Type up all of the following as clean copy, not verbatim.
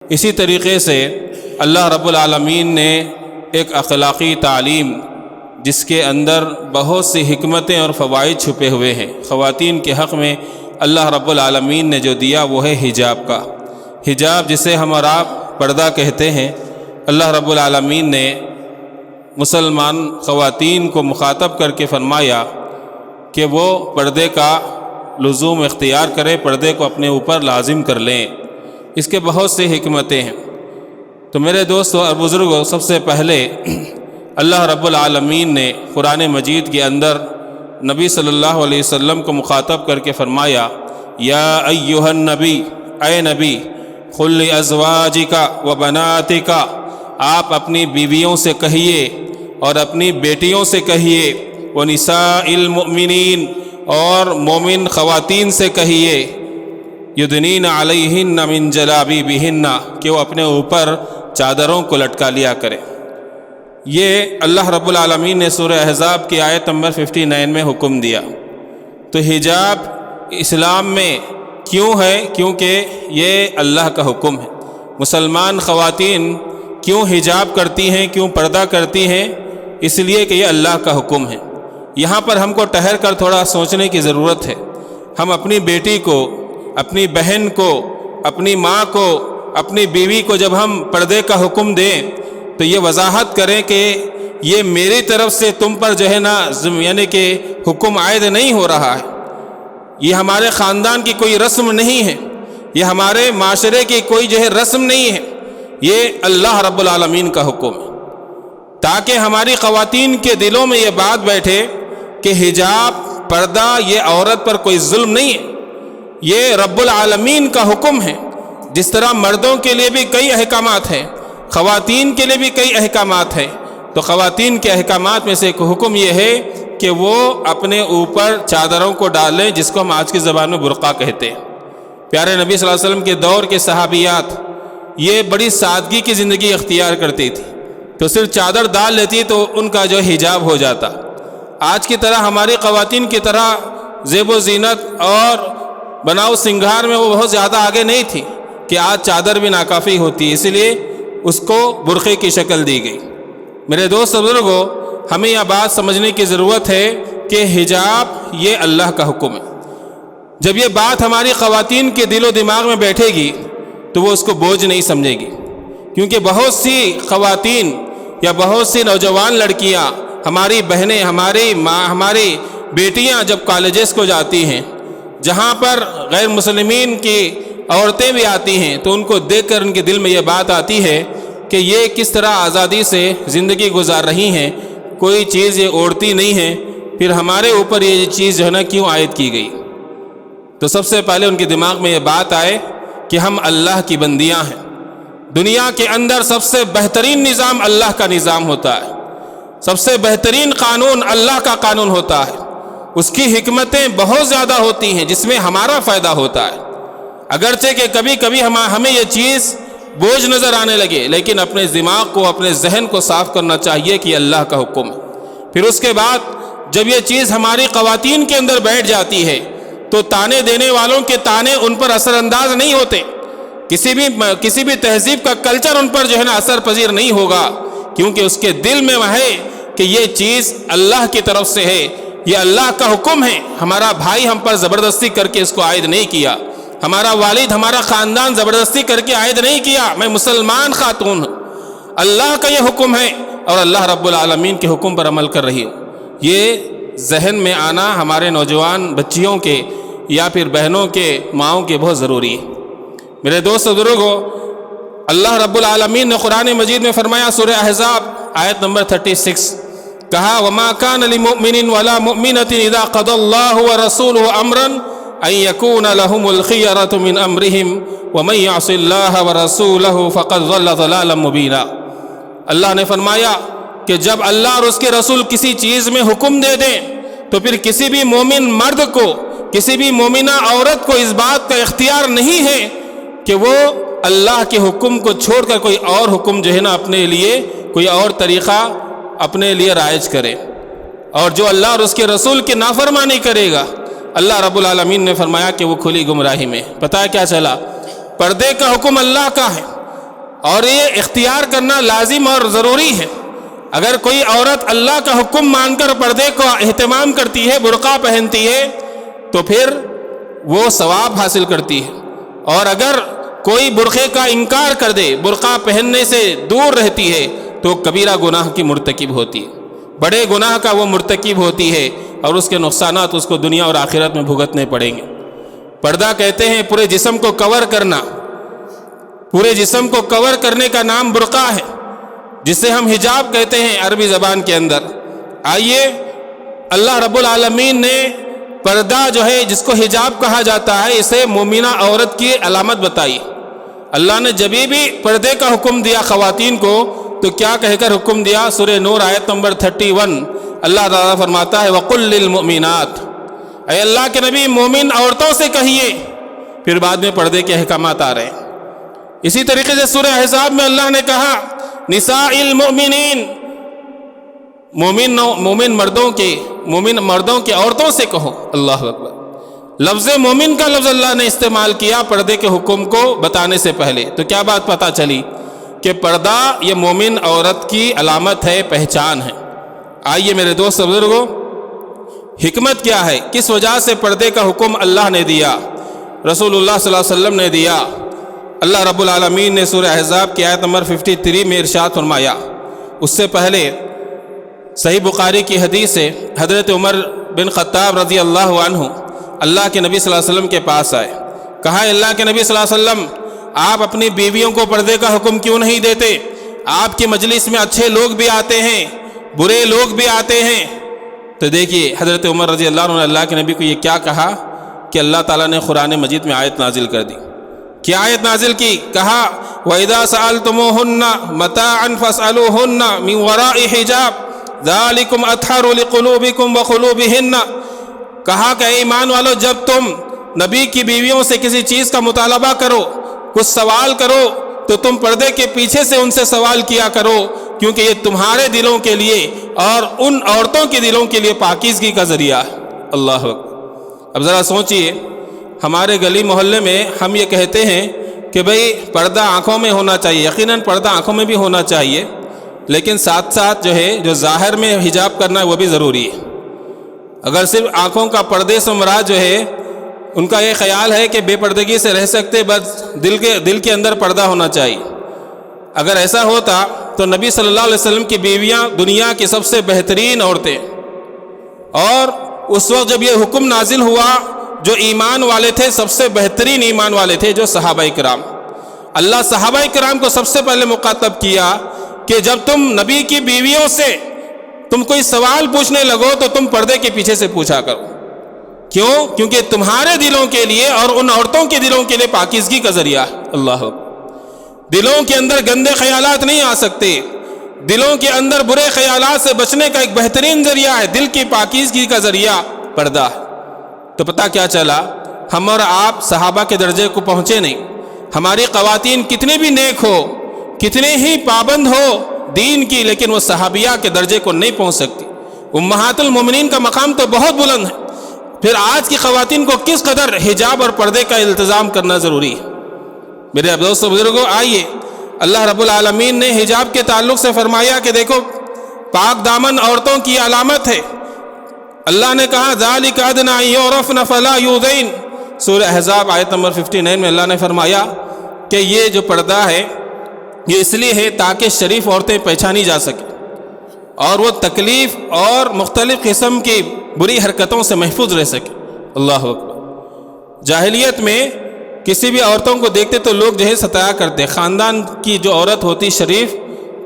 اسی طریقے سے اللہ رب العالمین نے ایک اخلاقی تعلیم جس کے اندر بہت سی حکمتیں اور فوائد چھپے ہوئے ہیں، خواتین کے حق میں اللہ رب العالمین نے جو دیا وہ ہے حجاب کا۔ حجاب جسے ہم اور آپ پردہ کہتے ہیں، اللہ رب العالمین نے مسلمان خواتین کو مخاطب کر کے فرمایا کہ وہ پردے کا لزوم اختیار کرے، پردے کو اپنے اوپر لازم کر لیں۔ اس کے بہت سے حکمتیں ہیں۔ تو میرے دوستو اور بزرگوں، سب سے پہلے اللہ رب العالمین نے قرآن مجید کے اندر نبی صلی اللہ علیہ وسلم کو مخاطب کر کے فرمایا، یا ایھا النبی، اے نبی، قل لازواجک و بناتک، آپ اپنی بیویوں سے کہیے اور اپنی بیٹیوں سے کہیے، ونساء المؤمنین، اور مومن خواتین سے کہیے، یدنین علیہن من جلابیبہن، کہ وہ اپنے اوپر چادروں کو لٹکا لیا کرے۔ یہ اللہ رب العالمین نے سورہ احزاب کی آیت نمبر 59 میں حکم دیا۔ تو حجاب اسلام میں کیوں ہے؟ کیونکہ یہ اللہ کا حکم ہے۔ مسلمان خواتین کیوں حجاب کرتی ہیں، کیوں پردہ کرتی ہیں؟ اس لیے کہ یہ اللہ کا حکم ہے۔ یہاں پر ہم کو ٹھہر کر تھوڑا سوچنے کی ضرورت ہے۔ ہم اپنی بیٹی کو، اپنی بہن کو، اپنی ماں کو، اپنی بیوی کو جب ہم پردے کا حکم دیں تو یہ وضاحت کریں کہ یہ میری طرف سے تم پر جو ہے نا یعنی کہ حکم عائد نہیں ہو رہا ہے، یہ ہمارے خاندان کی کوئی رسم نہیں ہے، یہ ہمارے معاشرے کی کوئی جو ہے رسم نہیں ہے، یہ اللہ رب العالمین کا حکم ہے، تاکہ ہماری خواتین کے دلوں میں یہ بات بیٹھے کہ حجاب، پردہ یہ عورت پر کوئی ظلم نہیں ہے، یہ رب العالمین کا حکم ہے۔ جس طرح مردوں کے لیے بھی کئی احکامات ہیں، خواتین کے لیے بھی کئی احکامات ہیں، تو خواتین کے احکامات میں سے ایک حکم یہ ہے کہ وہ اپنے اوپر چادروں کو ڈالیں، جس کو ہم آج کی زبان میں برقع کہتے ہیں۔ پیارے نبی صلی اللہ علیہ وسلم کے دور کے صحابیات یہ بڑی سادگی کی زندگی اختیار کرتی تھی، تو صرف چادر ڈال لیتی تو ان کا جو حجاب ہو جاتا۔ آج کی طرح ہماری خواتین کی طرح زیب و زینت اور بناؤ سنگھار میں وہ بہت زیادہ آگے نہیں تھی کہ آج چادر بھی ناکافی ہوتی ہے، اس لیے اس کو برقعے کی شکل دی گئی۔ میرے دوست بزرگوں، ہمیں یہ بات سمجھنے کی ضرورت ہے کہ حجاب یہ اللہ کا حکم ہے۔ جب یہ بات ہماری خواتین کے دل و دماغ میں بیٹھے گی تو وہ اس کو بوجھ نہیں سمجھے گی، کیونکہ بہت سی خواتین یا بہت سی نوجوان لڑکیاں، ہماری بہنیں، ہماری بیٹیاں جب کالجز کو جاتی ہیں، جہاں پر غیر مسلمین کی عورتیں بھی آتی ہیں، تو ان کو دیکھ کر ان کے دل میں یہ بات آتی ہے کہ یہ کس طرح آزادی سے زندگی گزار رہی ہیں، کوئی چیز یہ اوڑھتی نہیں ہے، پھر ہمارے اوپر یہ چیز جو ہے نا کیوں عائد کی گئی؟ تو سب سے پہلے ان کے دماغ میں یہ بات آئے کہ ہم اللہ کی بندیاں ہیں۔ دنیا کے اندر سب سے بہترین نظام اللہ کا نظام ہوتا ہے، سب سے بہترین قانون اللہ کا قانون ہوتا ہے، اس کی حکمتیں بہت زیادہ ہوتی ہیں جس میں ہمارا فائدہ ہوتا ہے۔ اگرچہ کہ کبھی کبھی ہمیں یہ چیز بوجھ نظر آنے لگے، لیکن اپنے دماغ کو، اپنے ذہن کو صاف کرنا چاہیے کہ اللہ کا حکم ہے۔ پھر اس کے بعد جب یہ چیز ہماری خواتین کے اندر بیٹھ جاتی ہے تو تانے دینے والوں کے تانے ان پر اثر انداز نہیں ہوتے، کسی بھی تہذیب کا کلچر ان پر جو ہے نا اثر پذیر نہیں ہوگا، کیونکہ اس کے دل میں وہ ہے کہ یہ چیز اللہ کی طرف سے ہے، یہ اللہ کا حکم ہے۔ ہمارا بھائی ہم پر زبردستی کر کے اس کو عائد نہیں کیا، ہمارا والد، ہمارا خاندان زبردستی کر کے عائد نہیں کیا، میں مسلمان خاتون ہوں، اللہ کا یہ حکم ہے اور اللہ رب العالمین کے حکم پر عمل کر رہی ہوں۔ یہ ذہن میں آنا ہمارے نوجوان بچیوں کے یا پھر بہنوں کے، ماؤں کے بہت ضروری ہے۔ میرے دوست بزرگوں، اللہ رب العالمین نے قرآن مجید میں فرمایا، سورہ احزاب آیت نمبر 36، کہا وَمَا كَانَ لِمُؤْمِنٍ وَلَا مُؤْمِنَةٍ إِذَا قَضَى اللَّهُ وَرَسُولُهُ أَمْرًا أَن يَكُونَ لَهُمُ الْخِيَرَةُ مِنْ أَمْرِهِمْ وَمَن يَعْصِ اللَّهَ وَرَسُولَهُ فَقَدْ ضَلَّ ضَلَالًا مُبِينًا۔ اللہ نے فرمایا کہ جب اللہ اور اس کے رسول کسی چیز میں حکم دے دیں تو پھر کسی بھی مومن مرد کو، کسی بھی مومنہ عورت کو اس بات کا اختیار نہیں ہے کہ وہ اللہ کے حکم کو چھوڑ کر کوئی اور حکم جو ہے نا اپنے لیے، کوئی اور طریقہ اپنے لیے رائج کرے، اور جو اللہ اور اس کے رسول کی نافرمانی کرے گا، اللہ رب العالمین نے فرمایا کہ وہ کھلی گمراہی میں۔ پتہ ہے کیا چلا؟ پردے کا حکم اللہ کا ہے، اور یہ اختیار کرنا لازم اور ضروری ہے۔ اگر کوئی عورت اللہ کا حکم مان کر پردے کو اہتمام کرتی ہے، برقع پہنتی ہے، تو پھر وہ ثواب حاصل کرتی ہے، اور اگر کوئی برقعے کا انکار کر دے، برقع پہننے سے دور رہتی ہے، تو کبیرہ گناہ کی مرتکب ہوتی ہے، بڑے گناہ کا وہ مرتکب ہوتی ہے، اور اس کے نقصانات اس کو دنیا اور آخرت میں بھگتنے پڑیں گے۔ پردہ کہتے ہیں پورے جسم کو کور کرنا، پورے جسم کو کور کرنے کا نام برقع ہے، جسے ہم حجاب کہتے ہیں عربی زبان کے اندر۔ آئیے اللہ رب العالمین نے پردہ جو ہے جس کو حجاب کہا جاتا ہے، اسے مومنہ عورت کی علامت بتائی۔ اللہ نے جبھی بھی پردے کا حکم دیا خواتین کو تو کیا کہہ کر حکم دیا؟ سورہ نور آیت نمبر 31 اللہ تعالیٰ فرماتا ہے وَقُلْ لِلْمُؤْمِنَاتِ، اے اللہ کے نبی مومن عورتوں سے کہیے، پھر بعد میں پردے کے احکامات آ رہے ہیں۔ اسی طریقے سے سورہ احزاب میں اللہ نے کہا نساء المؤمنین، مومن مردوں کے عورتوں سے کہو۔ اللہ اکبر، لفظ مومن کا لفظ اللہ نے استعمال کیا پردے کے حکم کو بتانے سے پہلے۔ تو کیا بات پتہ چلی کہ پردہ یہ مومن عورت کی علامت ہے، پہچان ہے۔ آئیے میرے دوست بزرگوں، حکمت کیا ہے؟ کس وجہ سے پردے کا حکم اللہ نے دیا، رسول اللہ صلی اللہ علیہ وسلم نے دیا؟ اللہ رب العالمین نے سورہ احزاب کی آیت نمبر 53 میں ارشاد فرمایا۔ اس سے پہلے صحیح بخاری کی حدیث سے حضرت عمر بن خطاب رضی اللہ عنہ اللہ کے نبی صلی اللہ علیہ وسلم کے پاس آئے، کہا اللہ کے نبی صلی اللہ علیہ وسلم آپ اپنی بیویوں کو پردے کا حکم کیوں نہیں دیتے؟ آپ کی مجلس میں اچھے لوگ بھی آتے ہیں، برے لوگ بھی آتے ہیں۔ تو دیکھیے حضرت عمر رضی اللہ عنہ نے اللہ کے نبی کو یہ کیا کہا کہ اللہ تعالیٰ نے قرآن مجید میں آیت نازل کر دی۔ کیا آیت نازل کی؟ کہا وَإِذَا سَأَلْتُمُوهُنَّ مَتَاعًا فَاسْأَلُوهُنَّ مِنْ وَرَاءِ حِجَابٍ ذَلِكُمْ أَطْهَرُ لِقُلُوبِكُمْ وَقُلُوبِهِنَّ، کہا کہ اے ایمان والو جب تم نبی کی بیویوں سے کسی چیز کا مطالبہ کرو، کچھ سوال کرو، تو تم پردے کے پیچھے سے ان سے سوال کیا کرو، کیونکہ یہ تمہارے دلوں کے لیے اور ان عورتوں کے دلوں کے لیے پاکیزگی کا ذریعہ ہے۔ اللہ اکبر۔ اب ذرا سوچئے، ہمارے گلی محلے میں ہم یہ کہتے ہیں کہ بھئی پردہ آنکھوں میں ہونا چاہیے، یقیناً پردہ آنکھوں میں بھی ہونا چاہیے، لیکن ساتھ ساتھ جو ہے جو ظاہر میں حجاب کرنا ہے وہ بھی ضروری ہے۔ اگر صرف آنکھوں کا پردے سے مراد جو ہے ان کا یہ خیال ہے کہ بے پردگی سے رہ سکتے، بس دل کے اندر پردہ ہونا چاہیے، اگر ایسا ہوتا تو نبی صلی اللہ علیہ وسلم کی بیویاں دنیا کی سب سے بہترین عورتیں، اور اس وقت جب یہ حکم نازل ہوا جو ایمان والے تھے، سب سے بہترین ایمان والے تھے جو صحابہ کرام، اللہ صحابہ کرام کو سب سے پہلے مخاطب کیا کہ جب تم نبی کی بیویوں سے تم کوئی سوال پوچھنے لگو تو تم پردے کے پیچھے سے پوچھا کرو۔ کیوں؟ کیونکہ تمہارے دلوں کے لیے اور ان عورتوں کے دلوں کے لیے پاکیزگی کا ذریعہ ہے۔ اللہ دلوں کے اندر گندے خیالات نہیں آ سکتے، دلوں کے اندر برے خیالات سے بچنے کا ایک بہترین ذریعہ ہے، دل کی پاکیزگی کا ذریعہ پردہ ہے۔ تو پتہ کیا چلا، ہم اور آپ صحابہ کے درجے کو پہنچے نہیں۔ ہماری خواتین کتنے بھی نیک ہو، کتنے ہی پابند ہو دین کی، لیکن وہ صحابیہ کے درجے کو نہیں پہنچ سکتی۔ امہات المومنین کا مقام تو بہت بلند ہے، پھر آج کی خواتین کو کس قدر حجاب اور پردے کا التزام کرنا ضروری ہے۔ میرے دوست بزرگوں، آئیے اللہ رب العالمین نے حجاب کے تعلق سے فرمایا کہ دیکھو پاک دامن عورتوں کی علامت ہے۔ اللہ نے کہا ذَلِكَ أَدْنَىٰ أَن يُعْرَفْنَ فَلَا يُؤْذَيْنَ، سورہ احزاب آیت نمبر 59 میں اللہ نے فرمایا کہ یہ جو پردہ ہے یہ اس لیے ہے تاکہ شریف عورتیں پہچانی جا سکیں اور وہ تکلیف اور مختلف قسم کی بری حرکتوں سے محفوظ رہ سکیں۔ اللہ اکبر۔ جاہلیت میں کسی بھی عورتوں کو دیکھتے تو لوگ جو ہے ستایا کرتے، خاندان کی جو عورت ہوتی شریف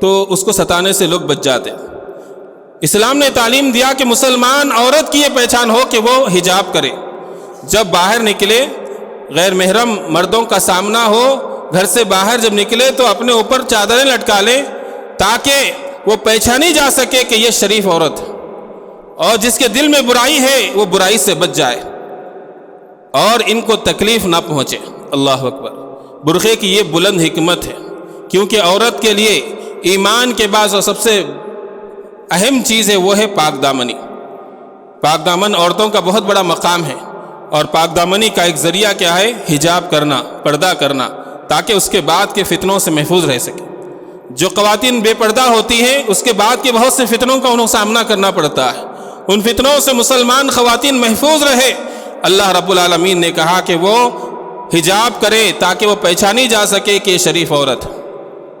تو اس کو ستانے سے لوگ بچ جاتے۔ اسلام نے تعلیم دیا کہ مسلمان عورت کی یہ پہچان ہو کہ وہ حجاب کرے، جب باہر نکلے غیر محرم مردوں کا سامنا ہو، گھر سے باہر جب نکلے تو اپنے اوپر چادریں لٹکا لے تاکہ وہ پہچانی جا سکے کہ یہ شریف عورت ہے، اور جس کے دل میں برائی ہے وہ برائی سے بچ جائے اور ان کو تکلیف نہ پہنچے۔ اللہ اکبر۔ برقعے کی یہ بلند حکمت ہے، کیونکہ عورت کے لیے ایمان کے بعد سب سے اہم چیز ہے وہ ہے پاک دامنی۔ پاک دامن عورتوں کا بہت بڑا مقام ہے، اور پاک دامنی کا ایک ذریعہ کیا ہے؟ حجاب کرنا، پردہ کرنا، تاکہ اس کے بعد کے فتنوں سے محفوظ رہ سکے۔ جو خواتین بے پردہ ہوتی ہیں اس کے بعد کے بہت سے فتنوں کا انہیں سامنا کرنا پڑتا ہے، ان فتنوں سے مسلمان خواتین محفوظ رہے۔ اللہ رب العالمین نے کہا کہ وہ حجاب کرے تاکہ وہ پہچانی جا سکے کہ یہ شریف عورت۔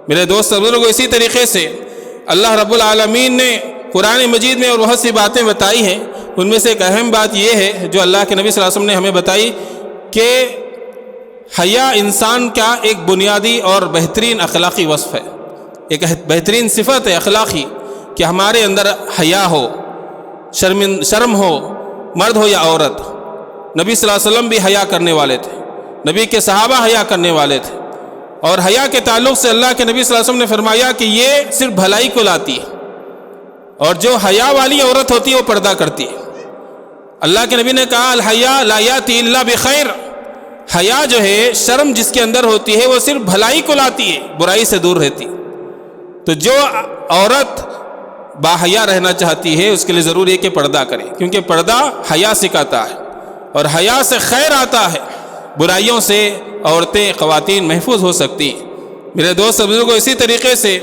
میرے دوست بزرگوں، اسی طریقے سے اللہ رب العالمین نے قرآن مجید میں اور بہت سی باتیں بتائی ہیں، ان میں سے ایک اہم بات یہ ہے جو اللہ کے نبی صلی اللہ علیہ وسلم نے ہمیں بتائی کہ حیا انسان کا ایک بنیادی اور بہترین اخلاقی وصف ہے، ایک بہترین صفت ہے اخلاقی، کہ ہمارے اندر حیا ہو، شرم ہو، مرد ہو یا عورت۔ نبی صلی اللہ علیہ وسلم بھی حیا کرنے والے تھے، نبی کے صحابہ حیا کرنے والے تھے، اور حیا کے تعلق سے اللہ کے نبی صلی اللہ علیہ وسلم نے فرمایا کہ یہ صرف بھلائی کو لاتی ہے، اور جو حیا والی عورت ہوتی ہے وہ پردہ کرتی ہے۔ اللہ کے نبی نے کہا الحیا لا یاتی الا بخیر، حیا جو ہے، شرم جس کے اندر ہوتی ہے وہ صرف بھلائی کو لاتی ہے، برائی سے دور رہتی۔ تو جو عورت باحیا رہنا چاہتی ہے اس کے لیے ضروری ہے کہ پردہ کرے، کیونکہ پردہ حیا سکھاتا ہے، اور حیا سے خیر آتا ہے، برائیوں سے عورتیں خواتین محفوظ ہو سکتی ہیں۔ میرے دوست بزرگوں، اسی طریقے سے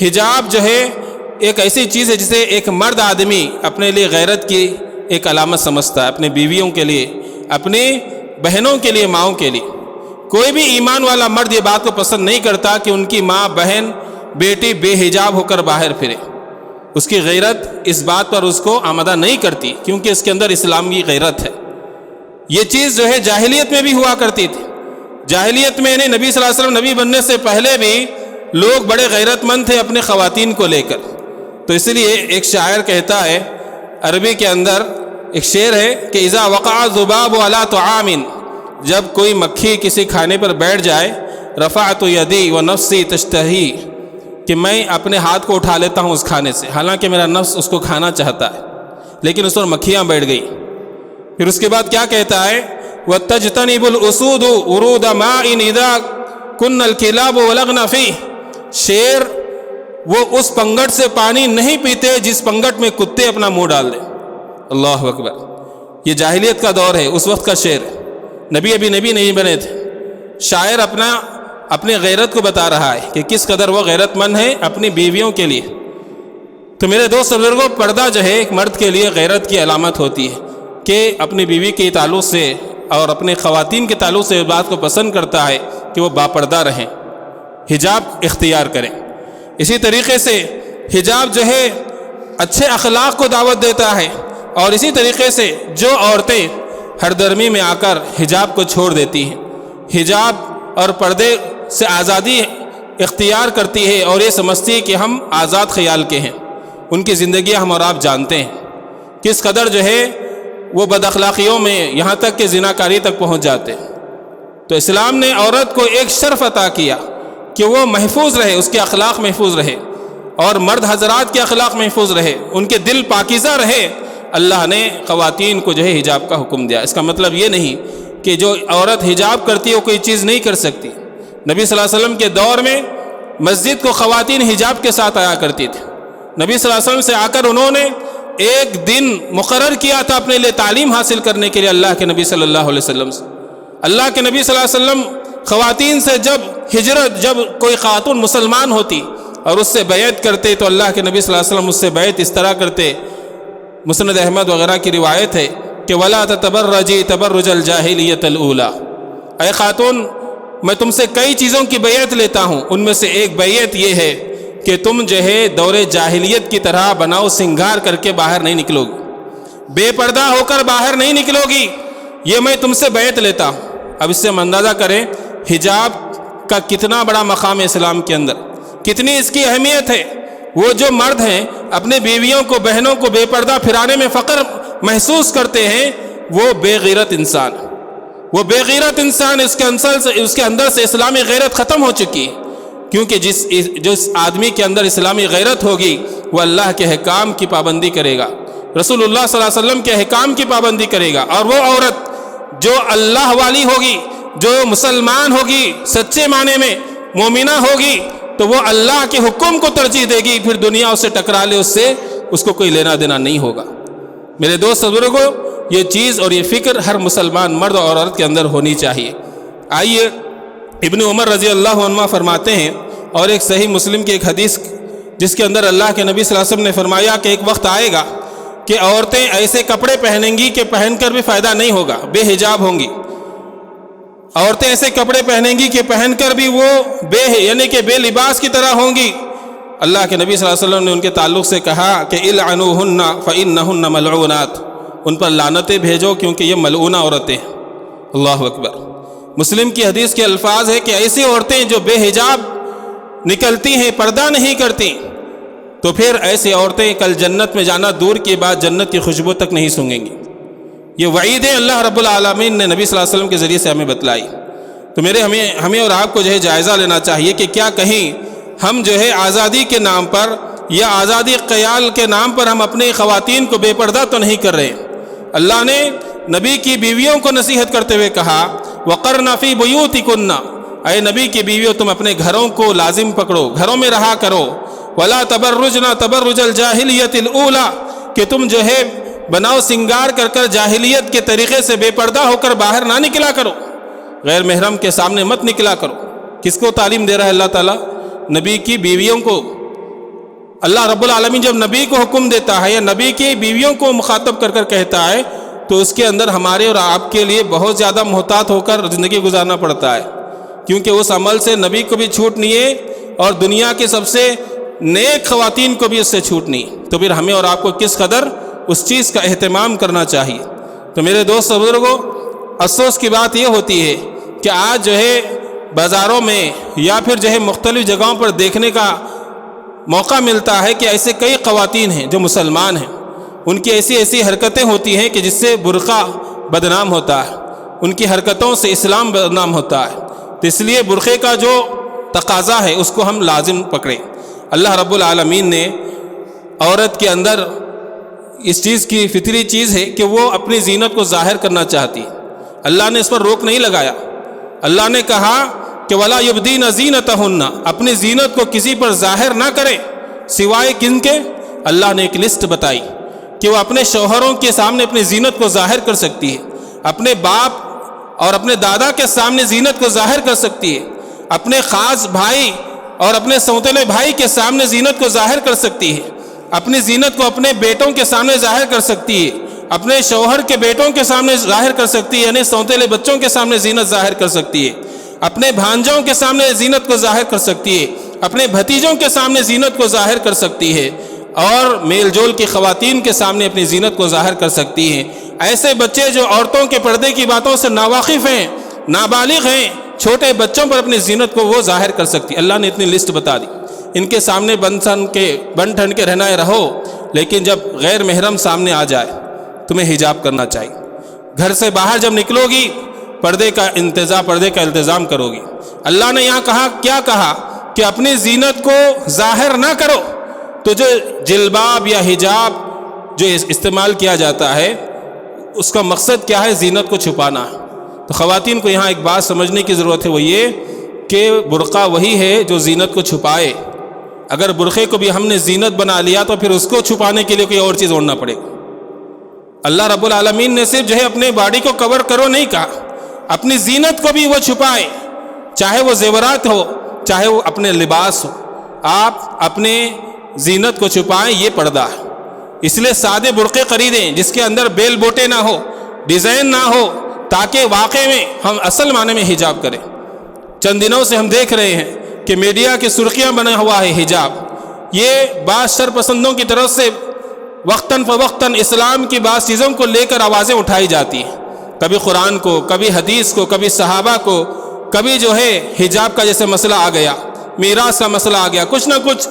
حجاب جو ہے ایک ایسی چیز ہے جسے ایک مرد آدمی اپنے لیے غیرت کی ایک علامت سمجھتا ہے، اپنے بیویوں کے لیے، اپنی بہنوں کے لیے، ماؤں کے لیے۔ کوئی بھی ایمان والا مرد یہ بات کو پسند نہیں کرتا کہ ان کی ماں، بہن، بیٹی بے حجاب ہو کر باہر پھرے۔ اس کی غیرت اس بات پر اس کو آمادہ نہیں کرتی، کیونکہ اس کے اندر اسلام کی غیرت ہے۔ یہ چیز جو ہے جاہلیت میں بھی ہوا کرتی تھی۔ جاہلیت میں نبی صلی اللہ علیہ وسلم نبی بننے سے پہلے بھی لوگ بڑے غیرت مند تھے اپنے خواتین کو لے کر۔ تو اس لیے ایک شاعر کہتا ہے، عربی کے اندر ایک شعر ہے کہ اذا وقع الذباب علی طعام، جب کوئی مکھی کسی کھانے پر بیٹھ جائے، رفعت یدی ونفسی تشتہی، کہ میں اپنے ہاتھ کو اٹھا لیتا ہوں اس کھانے سے، حالانکہ میرا نفس اس کو کھانا چاہتا ہے، لیکن اس پر مکھیاں بیٹھ گئی۔ پھر اس کے بعد کیا کہتا ہے، وَتَجْتَنِبُ الْأُسُودُ وُرُودَ مَاءٍ إِذَا كُنَّ الْكِلَابُ وَلَغْنَ فِيهِ، شیر وہ اس پنگٹ سے پانی نہیں پیتے جس پنگٹ میں کتے اپنا منہ ڈال دیں۔ اللہ اکبر، یہ جاہلیت کا دور ہے، اس وقت کا شعر ہے، ابھی نبی نہیں بنے تھے۔ شاعر اپنے غیرت کو بتا رہا ہے کہ کس قدر وہ غیرت مند ہے اپنی بیویوں کے لیے۔ تو میرے دوست بزرگوں، پردہ جو ہے ایک مرد کے لیے غیرت کی علامت ہوتی ہے کہ اپنی بیوی کے تعلق سے اور اپنے خواتین کے تعلق سے اس بات کو پسند کرتا ہے کہ وہ باپردہ رہیں، حجاب اختیار کریں۔ اسی طریقے سے حجاب جو ہے اچھے اخلاق کو دعوت دیتا ہے، اور اسی طریقے سے جو عورتیں ہر درمی میں آ کر حجاب کو چھوڑ دیتی ہیں، حجاب اور پردے سے آزادی اختیار کرتی ہے اور یہ سمجھتی ہے کہ ہم آزاد خیال کے ہیں، ان کی زندگیاں ہم اور آپ جانتے ہیں کس قدر جو ہے وہ بد اخلاقیوں میں یہاں تک کہ زناکاری تک پہنچ جاتے ہیں۔ تو اسلام نے عورت کو ایک شرف عطا کیا کہ وہ محفوظ رہے، اس کے اخلاق محفوظ رہے، اور مرد حضرات کے اخلاق محفوظ رہے، ان کے دل پاکیزہ رہے۔ اللہ نے خواتین کو جو ہے حجاب کا حکم دیا۔ اس کا مطلب یہ نہیں کہ جو عورت حجاب کرتی ہے وہ کوئی چیز نہیں کر سکتی۔ نبی صلی اللہ علیہ وسلم کے دور میں مسجد کو خواتین حجاب کے ساتھ آیا کرتی تھی۔ نبی صلی اللہ علیہ وسلم سے آ کر انہوں نے ایک دن مقرر کیا تھا اپنے لیے تعلیم حاصل کرنے کے لیے اللہ کے نبی صلی اللہ علیہ وسلم سے۔ اللہ کے نبی صلی اللہ علیہ وسلم خواتین سے جب کوئی خاتون مسلمان ہوتی اور اس سے بیعت کرتے تو اللہ کے نبی صلی اللہ علیہ وسلم اس سے بیعت اس طرح کرتے، مسند احمد وغیرہ کی روایت ہے کہ وَلَا تَتَبَرَّجِي تَبَرُّجَ الْجَاهِلِيَّةِ الْأُولَى، اے خاتون میں تم سے کئی چیزوں کی بیعت لیتا ہوں، ان میں سے ایک بیعت یہ ہے کہ تم جو ہے دور جاہلیت کی طرح بناؤ سنگار کر کے باہر نہیں نکلو گی، بے پردہ ہو کر باہر نہیں نکلو گی، یہ میں تم سے بیعت لیتا ہوں۔ اب اس سے ہم اندازہ کریں حجاب کا کتنا بڑا مقام ہے اسلام کے اندر، کتنی اس کی اہمیت ہے۔ وہ جو مرد ہیں اپنے بیویوں کو، بہنوں کو بے پردہ پھرانے میں فخر محسوس کرتے ہیں، وہ بے غیرت انسان، وہ بے غیرت انسان، اس کے اندر سے اسلامی غیرت ختم ہو چکی ہے، کیونکہ جس آدمی کے اندر اسلامی غیرت ہوگی وہ اللہ کے احکام کی پابندی کرے گا، رسول اللہ صلی اللہ علیہ وسلم کے احکام کی پابندی کرے گا، اور وہ عورت جو اللہ والی ہوگی، جو مسلمان ہوگی، سچے معنی میں مومنہ ہوگی، تو وہ اللہ کے حکم کو ترجیح دے گی، پھر دنیا اس سے ٹکرا لے اس کو کوئی لینا دینا نہیں ہوگا۔ میرے دوست بزرگوں، یہ چیز اور یہ فکر ہر مسلمان مرد اور عورت کے اندر ہونی چاہیے۔ آئیے ابن عمر رضی اللہ عنہ فرماتے ہیں، اور ایک صحیح مسلم کی ایک حدیث جس کے اندر اللہ کے نبی صلی اللہ علیہ وسلم نے فرمایا کہ ایک وقت آئے گا کہ عورتیں ایسے کپڑے پہنیں گی کہ پہن کر بھی فائدہ نہیں ہوگا، بے حجاب ہوں گی۔ عورتیں ایسے کپڑے پہنیں گی کہ پہن کر بھی وہ یعنی کہ بے لباس کی طرح ہوں گی۔ اللہ کے نبی صلی اللہ علیہ وسلم نے ان کے تعلق سے کہا کہ العنوہن فإنہن ملعونات، ان پر لعنتیں بھیجو کیونکہ یہ ملعونہ عورتیں ہیں۔ اللہ اکبر۔ مسلم کی حدیث کے الفاظ ہے کہ ایسی عورتیں جو بے حجاب نکلتی ہیں، پردہ نہیں کرتی، تو پھر ایسی عورتیں کل جنت میں جانا دور کی بات، جنت کی خوشبو تک نہیں سونگیں گی۔ یہ وعیدیں اللہ رب العالمین نے نبی صلی اللہ علیہ وسلم کے ذریعے سے ہمیں بتلائی۔ تو ہمیں اور آپ کو جو ہے جائزہ لینا چاہیے کہ کیا کہیں ہم جو ہے آزادی کے نام پر یا آزادی قیال کے نام پر ہم اپنی خواتین کو بے پردہ تو نہیں کر رہے۔ اللہ نے نبی کی بیویوں کو نصیحت کرتے ہوئے کہا وَقَرْنَ فِي بُيُوتِكُنَّ، اے نبی کی بیویوں تم اپنے گھروں کو لازم پکڑو، گھروں میں رہا کرو۔ وَلَا تَبَرُّجْنَ تَبَرُّجَ الْجَاهِلِيَّةِ الْأُولَى، کہ تم جو ہے بناؤ سنگار کر کر جاہلیت کے طریقے سے بے پردہ ہو کر باہر نہ نکلا کرو، غیر محرم کے سامنے مت نکلا کرو۔ کس کو تعلیم دے رہا ہے اللہ تعالیٰ؟ نبی کی بیویوں کو۔ اللہ رب العالمین جب نبی کو حکم دیتا ہے یا نبی کی بیویوں کو مخاطب کر کر کہتا ہے تو اس کے اندر ہمارے اور آپ کے لیے بہت زیادہ محتاط ہو کر زندگی گزارنا پڑتا ہے، کیونکہ اس عمل سے نبی کو بھی چھوٹ نہیں ہے اور دنیا کے سب سے نیک خواتین کو بھی اس سے چھوٹ نہیں۔ تو پھر ہمیں اور آپ کو کس قدر اس چیز کا اہتمام کرنا چاہیے۔ تو میرے دوست بزرگوں، افسوس کی بات یہ ہوتی ہے کہ آج جو ہے بازاروں میں یا پھر جو ہے مختلف جگہوں پر دیکھنے کا موقع ملتا ہے کہ ایسے کئی خواتین ہیں جو مسلمان ہیں، ان کی ایسی حرکتیں ہوتی ہیں کہ جس سے برقع بدنام ہوتا ہے، ان کی حرکتوں سے اسلام بدنام ہوتا ہے۔ تو اس لیے برقعے کا جو تقاضا ہے اس کو ہم لازم پکڑیں۔ اللہ رب العالمین نے عورت کے اندر اس چیز کی فطری چیز ہے کہ وہ اپنی زینت کو ظاہر کرنا چاہتی ہے، اللہ نے اس پر روک نہیں لگایا۔ اللہ نے کہا کہ وَلَا يُبْدِينَ زِينَتَهُنَّ، اپنی زینت کو کسی پر ظاہر نہ کرے سوائے کن کے؟ اللہ نے ایک لسٹ بتائی کہ وہ اپنے شوہروں کے سامنے اپنی زینت کو ظاہر کر سکتی ہے، اپنے باپ اور اپنے دادا کے سامنے زینت کو ظاہر کر سکتی ہے، اپنے خاص بھائی اور اپنے سوتیلے بھائی کے سامنے زینت کو ظاہر کر سکتی ہے، اپنی زینت کو اپنے بیٹوں کے سامنے ظاہر کر سکتی ہے، اپنے شوہر کے بیٹوں کے سامنے ظاہر کر سکتی ہے، یعنی سوتیلے بچوں کے سامنے زینت ظاہر کر سکتی ہے، اپنے بھانجوں کے سامنے زینت کو ظاہر کر سکتی ہے، اپنے بھتیجوں کے سامنے زینت کو ظاہر کر سکتی ہے، اور میل جول کی خواتین کے سامنے اپنی زینت کو ظاہر کر سکتی ہیں۔ ایسے بچے جو عورتوں کے پردے کی باتوں سے ناواقف ہیں، نابالغ ہیں، چھوٹے بچوں پر اپنی زینت کو وہ ظاہر کر سکتی۔ اللہ نے اتنی لسٹ بتا دی۔ ان کے سامنے بن ٹھن کے رہنا ہے رہو، لیکن جب غیر محرم سامنے آ جائے تمہیں حجاب کرنا چاہیے۔ گھر سے باہر جب نکلو گی پردے کا التزام کرو گی۔ اللہ نے یہاں کیا کہا کہ اپنی زینت کو ظاہر نہ کرو۔ تو جو جلباب یا حجاب جو استعمال کیا جاتا ہے اس کا مقصد کیا ہے؟ زینت کو چھپانا۔ تو خواتین کو یہاں ایک بات سمجھنے کی ضرورت ہے، وہ یہ کہ برقع وہی ہے جو زینت کو چھپائے۔ اگر برقعے کو بھی ہم نے زینت بنا لیا تو پھر اس کو چھپانے کے لیے کوئی اور چیز اوڑھنا پڑے گا۔ اللہ رب العالمین نے صرف جو ہے اپنے باڈی کو کور کرو نہیں کہا، اپنی زینت کو بھی وہ چھپائے، چاہے وہ زیورات ہو، چاہے وہ اپنے لباس ہو، آپ اپنے زینت کو چھپائیں، یہ پردہ ہے۔ اس لیے سادے برقعے خریدیں جس کے اندر بیل بوٹے نہ ہو، ڈیزائن نہ ہو، تاکہ واقع میں ہم اصل معنی میں حجاب کریں۔ چند دنوں سے ہم دیکھ رہے ہیں کہ میڈیا کی سرخیاں بنا ہوا ہے حجاب۔ یہ بعض شرپسندوں کی طرف سے وقتاً فوقتاً اسلام کی بعض چیزوں کو لے کر آوازیں اٹھائی جاتی ہیں، کبھی قرآن کو، کبھی حدیث کو، کبھی صحابہ کو، کبھی جو ہے حجاب کا جیسے مسئلہ آ گیا، میراث کا مسئلہ آ گیا، کچھ نہ کچھ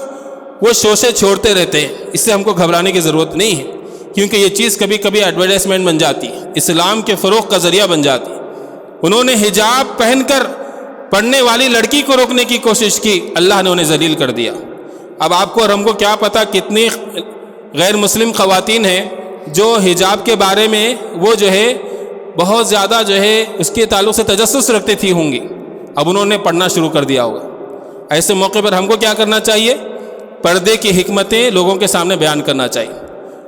وہ شوشے چھوڑتے رہتے ہیں۔ اس سے ہم کو گھبرانے کی ضرورت نہیں ہے، کیونکہ یہ چیز کبھی کبھی ایڈورٹائزمنٹ بن جاتی ہے، اسلام کے فروغ کا ذریعہ بن جاتی ہے۔ انہوں نے حجاب پہن کر پڑھنے والی لڑکی کو روکنے کی کوشش کی، اللہ نے انہیں ذلیل کر دیا۔ اب آپ کو اور ہم کو کیا پتہ کتنی غیر مسلم خواتین ہیں جو حجاب کے بارے میں وہ جو ہے بہت زیادہ جو ہے اس کے تعلق سے تجسس رکھتی تھی ہوں گی، اب انہوں نے پڑھنا شروع کر دیا ہوگا۔ ایسے موقع پر ہم کو کیا کرنا چاہیے؟ پردے کی حکمتیں لوگوں کے سامنے بیان کرنا چاہیے۔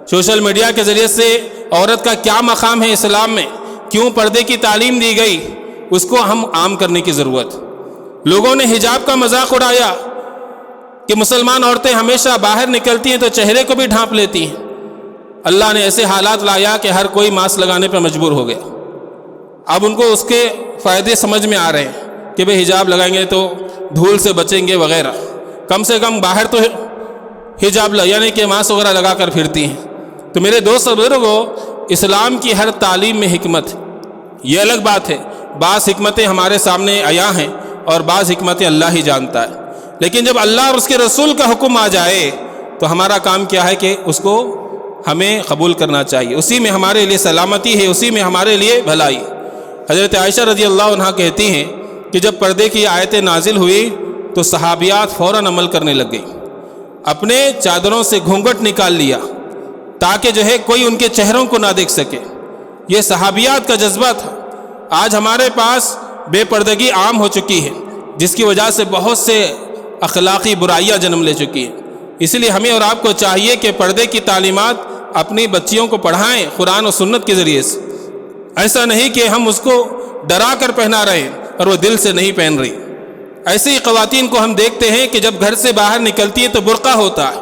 سوشل میڈیا کے ذریعے سے عورت کا کیا مقام ہے اسلام میں، کیوں پردے کی تعلیم دی گئی، اس کو ہم عام کرنے کی ضرورت۔ لوگوں نے حجاب کا مذاق اڑایا کہ مسلمان عورتیں ہمیشہ باہر نکلتی ہیں تو چہرے کو بھی ڈھانپ لیتی ہیں۔ اللہ نے ایسے حالات لایا کہ ہر کوئی ماسک لگانے پہ مجبور ہو گیا۔ اب ان کو اس کے فائدے سمجھ میں آ رہے ہیں کہ بھئی حجاب لگائیں گے تو دھول سے بچیں گے وغیرہ، کم سے کم باہر تو حجاب یعنی کہ ماسک وغیرہ لگا کر پھرتی ہیں۔ تو میرے دوست اور بزرگوں، اسلام کی ہر تعلیم میں حکمت، یہ الگ بات ہے، بعض حکمتیں ہمارے سامنے عیاں ہیں اور بعض حکمتیں اللہ ہی جانتا ہے، لیکن جب اللہ اور اس کے رسول کا حکم آ جائے تو ہمارا کام کیا ہے کہ اس کو ہمیں قبول کرنا چاہیے، اسی میں ہمارے لیے سلامتی ہے، اسی میں ہمارے لیے بھلائی۔ حضرت عائشہ رضی اللہ عنہا کہتی ہیں کہ جب پردے کی آیتیں نازل ہوئی تو صحابیات فوراً عمل کرنے لگ گئی، اپنے چادروں سے گھونگھٹ نکال لیا تاکہ جو ہے کوئی ان کے چہروں کو نہ دیکھ سکے۔ یہ صحابیات کا جذبہ تھا۔ آج ہمارے پاس بے پردگی عام ہو چکی ہے، جس کی وجہ سے بہت سے اخلاقی برائیاں جنم لے چکی ہیں۔ اس لیے ہمیں اور آپ کو چاہیے کہ پردے کی تعلیمات اپنی بچیوں کو پڑھائیں قرآن و سنت کے ذریعے سے، ایسا نہیں کہ ہم اس کو ڈرا کر پہنا رہے ہیں اور وہ دل سے نہیں پہن رہی۔ ایسی ہی خواتین کو ہم دیکھتے ہیں کہ جب گھر سے باہر نکلتی ہیں تو برقع ہوتا ہے،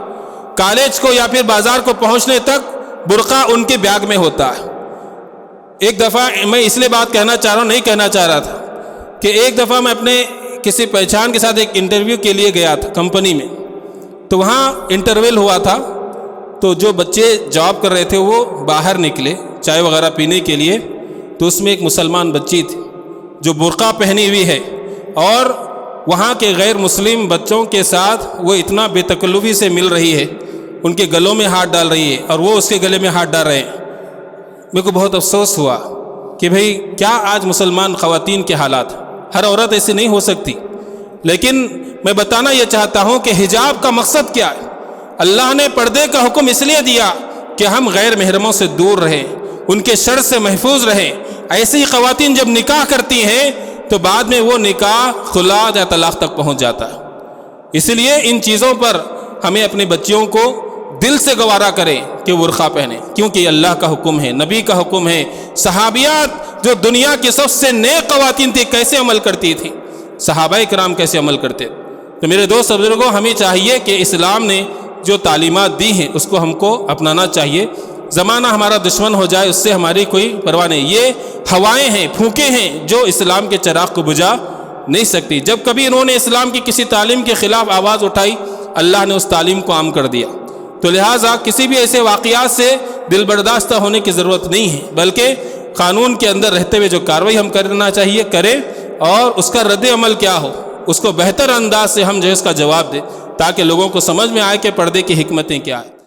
کالج کو یا پھر بازار کو پہنچنے تک برقع ان کے بیگ میں ہوتا ہے۔ ایک دفعہ میں اس لیے بات کہنا چاہ رہا ہوں، نہیں کہنا چاہ رہا تھا، کہ ایک دفعہ میں اپنے کسی پہچان کے ساتھ ایک انٹرویو کے لیے گیا تھا کمپنی میں، تو وہاں انٹرویو ہوا تھا، تو جو بچے جاب کر رہے تھے وہ باہر نکلے چائے وغیرہ پینے کے لیے، تو اس میں ایک مسلمان بچی تھی جو برقع پہنی ہوئی ہے، اور وہاں کے غیر مسلم بچوں کے ساتھ وہ اتنا بے تکلفی سے مل رہی ہے، ان کے گلوں میں ہاتھ ڈال رہی ہے اور وہ اس کے گلے میں ہاتھ ڈال رہے ہیں۔ میرے کو بہت افسوس ہوا کہ بھئی کیا آج مسلمان خواتین کے حالات، ہر عورت ایسی نہیں ہو سکتی، لیکن میں بتانا یہ چاہتا ہوں کہ حجاب کا مقصد کیا ہے۔ اللہ نے پردے کا حکم اس لیے دیا کہ ہم غیر محرموں سے دور رہیں، ان کے شر سے محفوظ رہیں۔ ایسی خواتین جب نکاح کرتی ہیں تو بعد میں وہ نکاح خلا یا طلاق تک پہنچ جاتا ہے۔ اس لیے ان چیزوں پر ہمیں اپنے بچیوں کو دل سے گوارا کریں کہ برقع پہنیں، کیونکہ یہ اللہ کا حکم ہے، نبی کا حکم ہے۔ صحابیات جو دنیا کی سب سے نیک خواتین تھی کیسے عمل کرتی تھی، صحابہ کرام کیسے عمل کرتے۔ تو میرے دوست اور بزرگوں، ہمیں چاہیے کہ اسلام نے جو تعلیمات دی ہیں اس کو ہم کو اپنانا چاہیے۔ زمانہ ہمارا دشمن ہو جائے اس سے ہماری کوئی پرواہ نہیں، یہ ہوائیں ہیں، پھونکیں ہیں جو اسلام کے چراغ کو بجھا نہیں سکتی۔ جب کبھی انہوں نے اسلام کی کسی تعلیم کے خلاف آواز اٹھائی، اللہ نے اس تعلیم کو عام کر دیا۔ تو لہٰذا کسی بھی ایسے واقعات سے دل برداشتہ ہونے کی ضرورت نہیں ہے، بلکہ قانون کے اندر رہتے ہوئے جو کارروائی ہم کرنا چاہیے کریں، اور اس کا رد عمل کیا ہو اس کو بہتر انداز سے ہم جو ہے اس کا جواب دیں، تاکہ لوگوں کو سمجھ میں آئے کہ پردے کی حکمتیں کیا ہیں۔